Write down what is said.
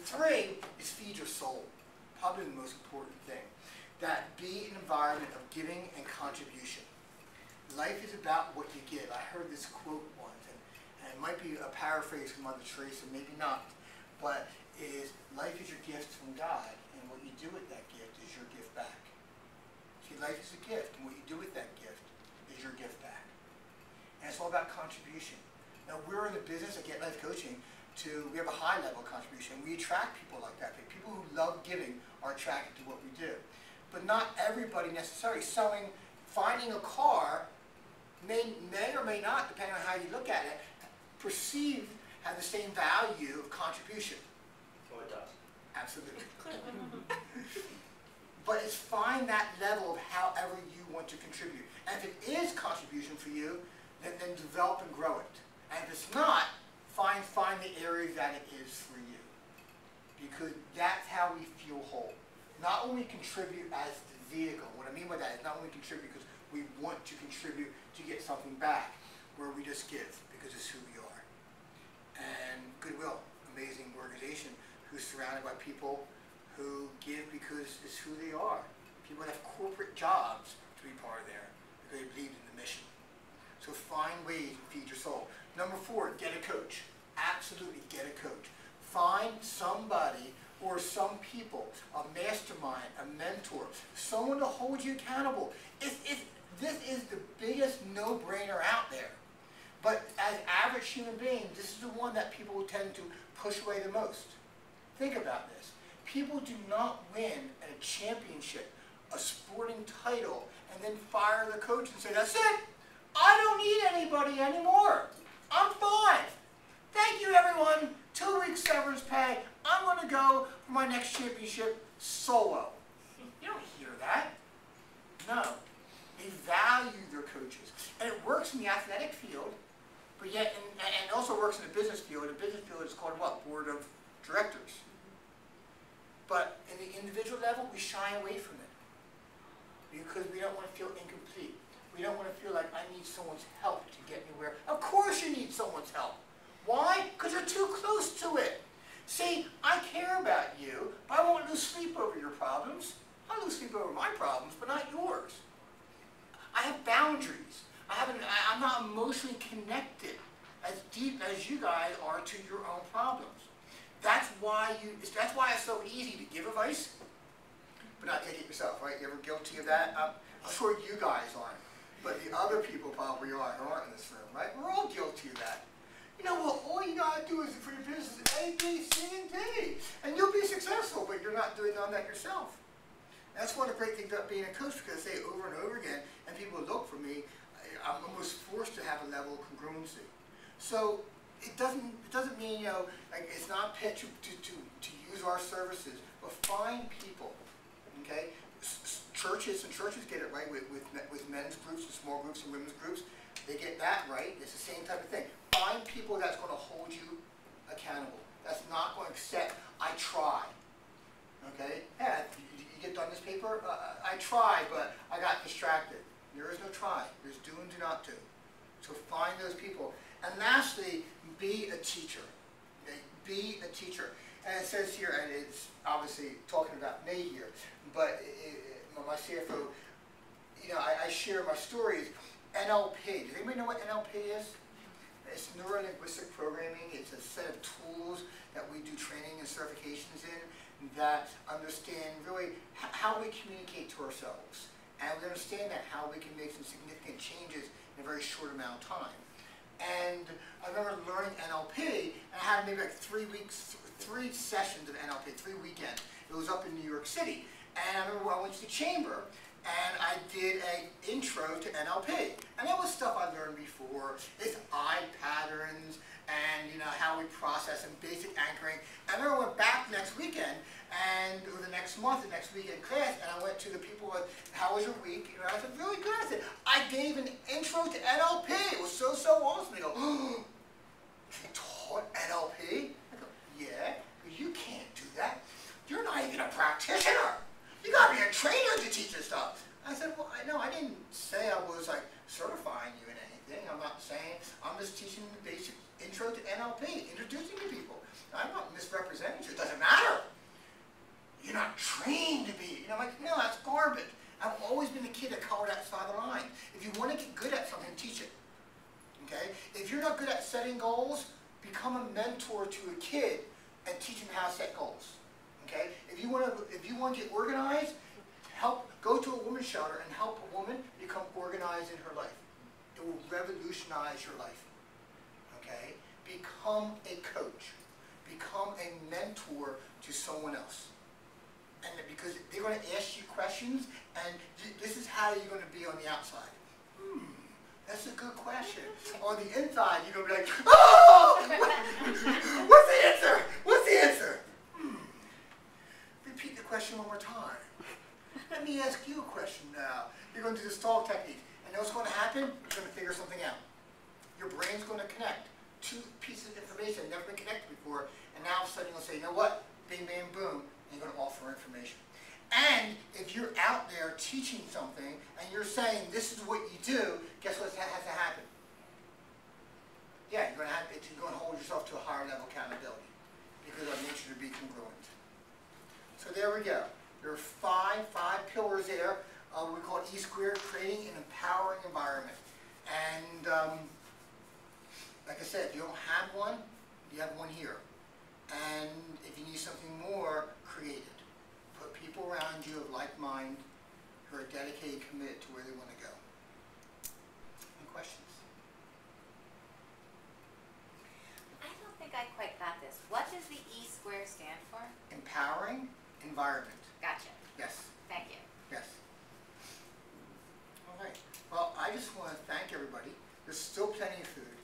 3 is feed your soul. Probably the most important thing. That be an environment of giving and contribution. Life is about what you give. I heard this quote once, and it might be a paraphrase from Mother Teresa, maybe not, but is life is your gift from God, and what you do with that gift is your gift back. See, life is a gift, and what you do with that gift is your gift back. And it's all about contribution. Now, we're in the business of Get Life Coaching we have a high level of contribution. We attract people like that. People who love giving are attracted to what we do. But not everybody necessarily. Finding a car may or may not, depending on how you look at it, have the same value of contribution. Oh, it does. Absolutely. But it's find that level of however you want to contribute. And if it is contribution for you, then develop and grow it. And if it's not, find the areas that it is for you. Because that's how we feel whole. Not only contribute as the vehicle. What I mean by that is not only contribute because we want to contribute to get something back, where we just give because it's who we are. And Goodwill, amazing organization who's surrounded by people who give because it's who they are. People that have corporate jobs to be part of there because they believe in the mission. So find ways to feed your soul. Number 4, get a coach. Absolutely get a coach. Find somebody or some people, a mastermind, a mentor, someone to hold you accountable. This is the biggest no-brainer out there. But as average human beings, this is the one that people tend to push away the most. Think about this. People do not win at a championship, a sporting title, and then fire the coach and say, that's it. I don't need anybody anymore. I'm fine. Thank you, everyone. 2 weeks severance pay. I'm going to go for my next championship solo. You don't hear that. No. They value their coaches. And it works in the athletic field, but yet, and it also works in the business field. The business field is called what? Board of directors. But in the individual level, we shy away from it because we don't want to feel incomplete. We don't want to feel like I need someone's help to get me where. Of course you need someone's help. Why? Because you're too close to it. See, I care about you, but I won't lose sleep over your problems. I'll lose sleep over my problems, but not yours. I have boundaries. I'm not emotionally connected as deep as you guys are to your own problems. That's why it's so easy to give advice, but not take it yourself, right? You ever guilty of that? I'm sure you guys aren't, but the other people probably are who aren't in this room, right? We're all guilty of that. You know, well, all you gotta do is for your business A, B, C, and D, and you'll be successful, but you're not doing none of that yourself. And that's one of the great things about being a coach, because I say it over and over again, and people look for me, I'm almost forced to have a level of congruency. So it doesn't mean, you know, like it's not pitch to use our services, but find people, okay? Churches get it right with men's groups and small groups and women's groups. They get that right. It's the same type of thing. Find people that's going to hold you accountable. That's not going to accept, I try. Okay? Yeah, you get done this paper? I tried, but I got distracted. There is no try. There's do and do not do. So find those people. And lastly, be a teacher. Okay? Be a teacher. And it says here, and it's obviously talking about me here, but my CFO, you know, I share my stories. NLP. Does anybody know what NLP is? It's neuro-linguistic programming. It's a set of tools that we do training and certifications in that understand really how we communicate to ourselves. And we understand that how we can make some significant changes in a very short amount of time. And I remember learning NLP, and I had maybe like 3 sessions of NLP, 3 weekends. It was up in New York City. And I remember I went to the chamber, and I did an intro to NLP. And that was stuff I learned before. It's eye patterns, and you know how we process and basic anchoring. And then I went back next weekend, and or the next month, the next weekend class, and I went to the people like, how was your week? And I said, really good. I said, I gave an intro to NLP. It was so awesome. They go, oh, you taught NLP? I go, yeah, you can't do that. You're not even a practitioner. You gotta be a trainer to teach this stuff. I said, well, I didn't say I was like certifying you in anything. I'm not saying, I'm just teaching the basic intro to NLP, introducing to people. I'm not misrepresenting you. It doesn't matter kid and teach them how to set goals. Okay? If you want to get organized, go to a women's shelter and help a woman become organized in her life. It will revolutionize your life. Okay? Become a coach. Become a mentor to someone else. And because they're going to ask you questions, and this is how you're going to be on the outside. That's a good question. On the inside, you're going to be like, oh! What's the answer? What's the answer? Repeat the question one more time. Let me ask you a question now. You're going to do the stall technique. And what's going to happen? You're going to figure something out. Your brain's going to connect two pieces of information that have never been connected before. And now all of a sudden you're going to say, you know what? Bing, bang, boom. And you're going to offer information. And if you're out there teaching something and you're saying this is what you do, guess what has to happen? Yeah, you're going to hold yourself to a higher level of accountability because our nature to be congruent. So there we go. There are five pillars there. We call it E squared, creating an empowering environment. And like I said, if you don't have one, you have one here. And if you need something more, create it. Put people around you of like mind who are dedicated, committed to where they want to go. Any questions? I don't think I quite got this. What does the E square stand for? Empowering environment. Gotcha. Yes. Thank you. Yes. All right. Well, I just want to thank everybody. There's still plenty of food.